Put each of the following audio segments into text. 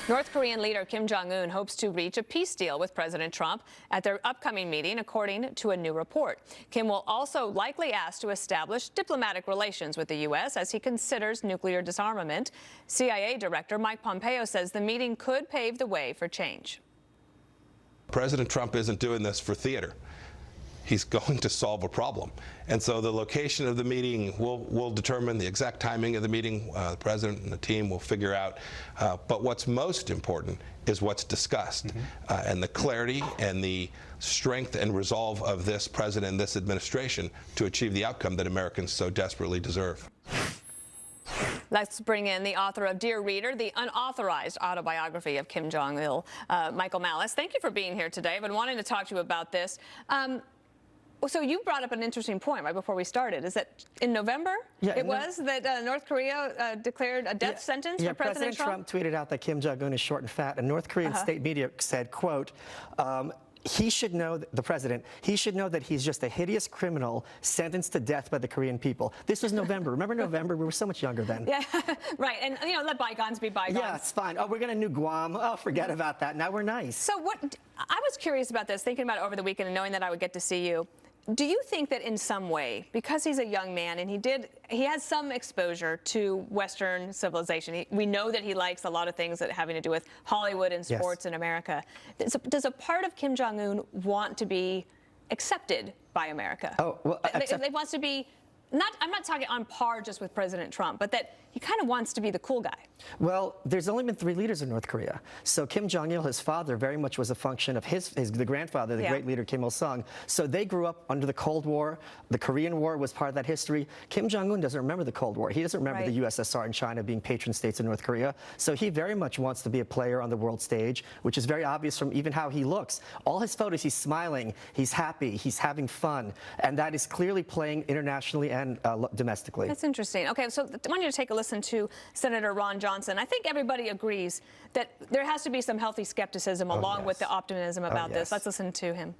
North Korean leader Kim Jong-un hopes to reach a peace deal with President Trump at their upcoming meeting, according to a new report. Kim will also likely ask to establish diplomatic relations with the U.S. as he considers nuclear disarmament. CIA Director Mike Pompeo says the meeting could pave the way for change. President Trump isn't doing this for theater. He's going to solve a problem. And so the location of the meeting will determine the exact timing of the meeting. The president and the team will figure out. But what's most important is what's discussed. And the clarity and the strength and resolve of this president and this administration to achieve the outcome that Americans so desperately deserve. Let's bring in the author of Dear Reader, the unauthorized autobiography of Kim Jong-il, Michael Malice. Thank you for being here today. I've been wanting to talk to you about this. So you brought up an interesting point right before we started. Is that in November was that North Korea declared a death sentence for President Trump? Trump tweeted out that Kim Jong-un is short and fat, and North Korean state media said, quote, he should know, the president, he should know that he's just a hideous criminal sentenced to death by the Korean people. This was November. Remember November? We were so much younger then. Yeah, right. And, you know, let bygones be bygones. Yeah, it's fine. Oh, we're going to nuke Guam. Oh, forget about that. Now we're nice. So I was curious about this, thinking about it over the weekend and knowing that I would get to see you. Do you think that in some way, because he's a young man and he has some exposure to Western civilization, we know that he likes a lot of things that having to do with Hollywood and sports in America. Does a part of Kim Jong-un want to be accepted by America? Oh, well, they wants to be. I'm not talking on par just with President Trump, but that he kind of wants to be the cool guy. Well, there's only been 3 leaders in North Korea. So Kim Jong-il, his father, very much was a function of the grandfather, the great leader Kim Il-sung. So they grew up under the Cold War. The Korean War was part of that history. Kim Jong-un doesn't remember the Cold War. He doesn't remember the USSR and China being patron states of North Korea. So he very much wants to be a player on the world stage, which is very obvious from even how he looks. All his photos, he's smiling, he's happy, he's having fun, and that is clearly playing internationally and domestically. That's interesting. Okay, so I want you to take a listen to Senator Ron Johnson. I think everybody agrees that there has to be some healthy skepticism along with the optimism about this. Let's listen to him.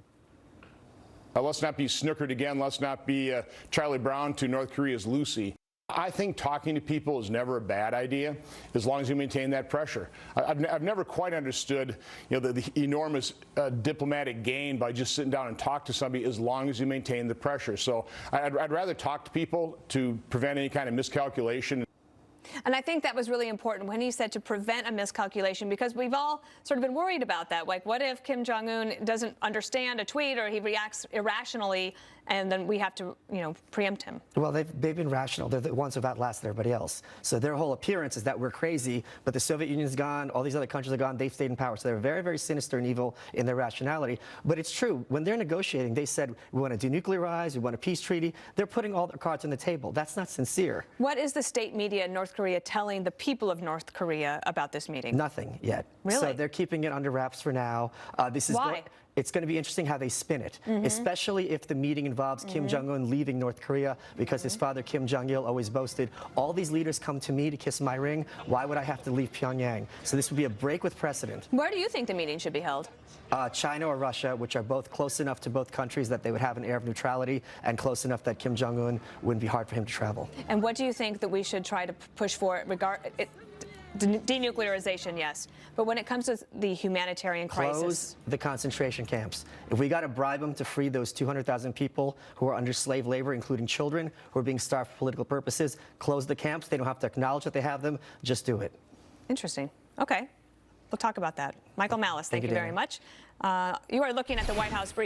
Let's not be snookered again. Let's not be Charlie Brown to North Korea's Lucy. I think talking to people is never a bad idea, as long as you maintain that pressure. I've never quite understood, the enormous diplomatic gain by just sitting down and talk to somebody, as long as you maintain the pressure. So I'd rather talk to people to prevent any kind of miscalculation. And I think that was really important when he said to prevent a miscalculation, because we've all sort of been worried about that. Like, what if Kim Jong-un doesn't understand a tweet, or he reacts irrationally, and then we have to, preempt him? Well, they've been rational. They're the ones who've outlasted everybody else. So their whole appearance is that we're crazy, but the Soviet Union's gone, all these other countries are gone, they've stayed in power. So they're very, very sinister and evil in their rationality. But it's true, when they're negotiating, they said, we want to denuclearize, we want a peace treaty. They're putting all their cards on the table. That's not sincere. What is the state media in North Korea telling the people of North Korea about this meeting? Nothing yet. Really? So they're keeping it under wraps for now. Why? It's going to be interesting how they spin it, especially if the meeting involves Kim Jong-un leaving North Korea, because his father, Kim Jong-il, always boasted, all these leaders come to me to kiss my ring. Why would I have to leave Pyongyang? So this would be a break with precedent. Where do you think the meeting should be held? China or Russia, which are both close enough to both countries that they would have an air of neutrality, and close enough that Kim Jong-un wouldn't be hard for him to travel. And what do you think that we should try to push for denuclearization, yes, but when it comes to the humanitarian crisis? Close the concentration camps. If we got to bribe them to free those 200,000 people who are under slave labor, including children who are being starved for political purposes, close the camps. They don't have to acknowledge that they have them. Just do it. Interesting. Okay. We'll talk about that. Michael Malice, thank you very much. You are looking at the White House brief.